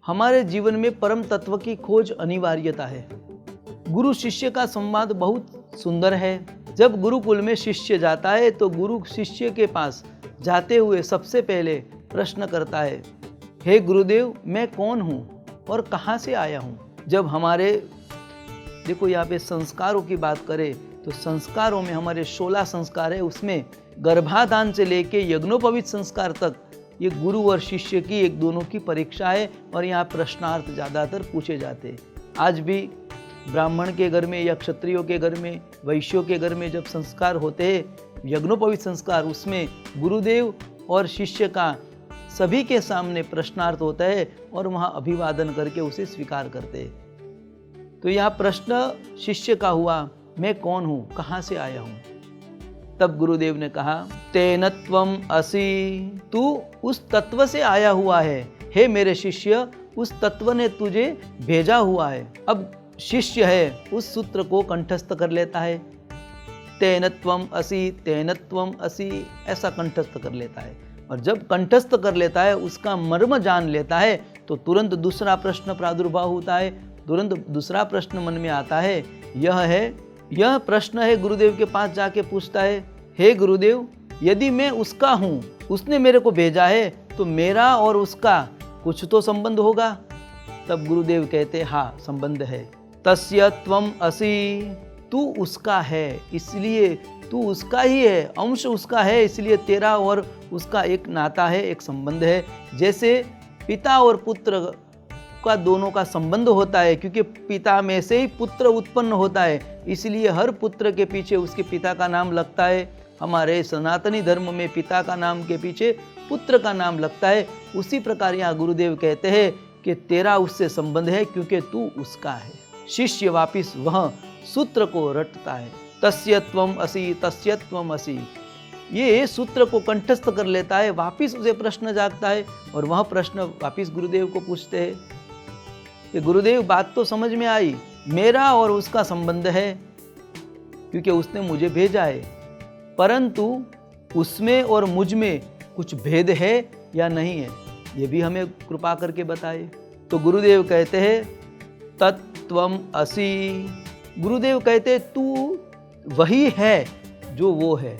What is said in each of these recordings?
हमारे जीवन में परम तत्व की खोज अनिवार्यता है। गुरु शिष्य का संवाद बहुत सुंदर है। जब गुरुकुल में शिष्य जाता है तो गुरु शिष्य के पास जाते हुए सबसे पहले प्रश्न करता है, हे गुरुदेव, मैं कौन हूँ और कहाँ से आया हूँ। जब हमारे देखो यहाँ पे संस्कारों की बात करें तो संस्कारों में हमारे 16 संस्कार है, उसमें गर्भाधान से लेके यज्ञोपवीत संस्कार तक ये गुरु और शिष्य की एक दोनों की परीक्षा है और यहाँ प्रश्नार्थ ज़्यादातर पूछे जाते हैं। आज भी ब्राह्मण के घर में या क्षत्रियों के घर में, वैश्यों के घर में जब संस्कार होते हैं, यज्ञोपवीत संस्कार, उसमें गुरुदेव और शिष्य का सभी के सामने प्रश्नार्थ होता है और वहाँ अभिवादन करके उसे स्वीकार करते हैं। तो यहाँ प्रश्न शिष्य का हुआ, मैं कौन हूँ, कहाँ से आया हूँ। तब गुरुदेव ने कहा, तेन त्वम असि, तू उस तत्व से आया हुआ है। हे मेरे शिष्य, उस तत्व ने तुझे भेजा हुआ है। अब शिष्य है उस सूत्र को कंठस्थ कर लेता है, तेन त्वम असि, तेन त्वम असि, ऐसा कंठस्थ कर लेता है। और जब कंठस्थ कर लेता है, उसका मर्म जान लेता है, तो तुरंत दूसरा प्रश्न प्रादुर्भाव होता है। तुरंत दूसरा प्रश्न मन में आता है, यह प्रश्न है गुरुदेव के पास जाके पूछता है, हे गुरुदेव, यदि मैं उसका हूँ, उसने मेरे को भेजा है, तो मेरा और उसका कुछ तो संबंध होगा। तब गुरुदेव कहते, हाँ संबंध है। तस्य त्वम असि, तू उसका है, इसलिए तू उसका ही है, अंश उसका है, इसलिए तेरा और उसका एक नाता है, एक संबंध है। जैसे पिता और पुत्र का दोनों का संबंध होता है, क्योंकि पिता में से ही पुत्र उत्पन्न होता है, इसलिए हर पुत्र के पीछे उसके पिता का नाम लगता है। हमारे सनातनी धर्म में पिता का नाम के पीछे पुत्र का नाम लगता है। उसी प्रकार यहाँ गुरुदेव कहते हैं कि तेरा उससे संबंध है क्योंकि तू उसका है। शिष्य वापिस वह सूत्र को रटता है, तस्य त्वम असि, तस्य त्वम असि, ये सूत्र को कंठस्थ कर लेता है। वापिस उसे प्रश्न जागता है और वह प्रश्न वापिस गुरुदेव को पूछते हैं कि गुरुदेव, बात तो समझ में आई, मेरा और उसका संबंध है क्योंकि उसने मुझे भेजा है, परंतु उसमें और मुझ में कुछ भेद है या नहीं है, ये भी हमें कृपा करके बताए। तो गुरुदेव कहते हैं, तत्त्वम असि। गुरुदेव कहते, तू वही है जो वो है।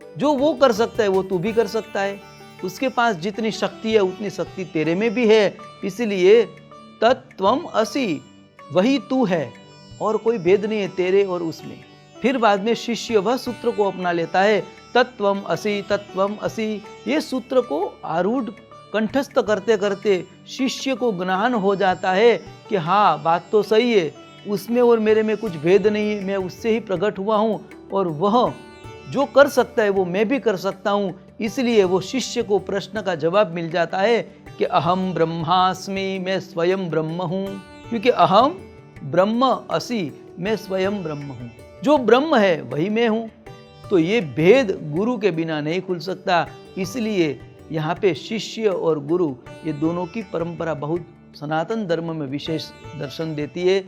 जो वो कर सकता है वो तू भी कर सकता है। उसके पास जितनी शक्ति है उतनी शक्ति तेरे में भी है, इसलिए तत्त्वम असि, वही तू है और कोई भेद नहीं है तेरे और उसमें। फिर बाद में शिष्य वह सूत्र को अपना लेता है, तत्त्वम असि, तत्त्वम असि। ये सूत्र को आरूढ़ कंठस्थ करते करते शिष्य को ज्ञान हो जाता है कि हाँ, बात तो सही है, उसमें और मेरे में कुछ भेद नहीं है, मैं उससे ही प्रकट हुआ हूँ और वह जो कर सकता है वो मैं भी कर सकता हूँ। इसलिए वो शिष्य को प्रश्न का जवाब मिल जाता है कि अहम ब्रह्मास्मि, मैं स्वयं ब्रह्म हूँ, क्योंकि अहम ब्रह्म असि, मैं स्वयं ब्रह्म हूँ। जो ब्रह्म है वही मैं हूँ। तो ये भेद गुरु के बिना नहीं खुल सकता। इसलिए यहाँ पे शिष्य और गुरु ये दोनों की परंपरा बहुत सनातन धर्म में विशेष दर्शन देती है।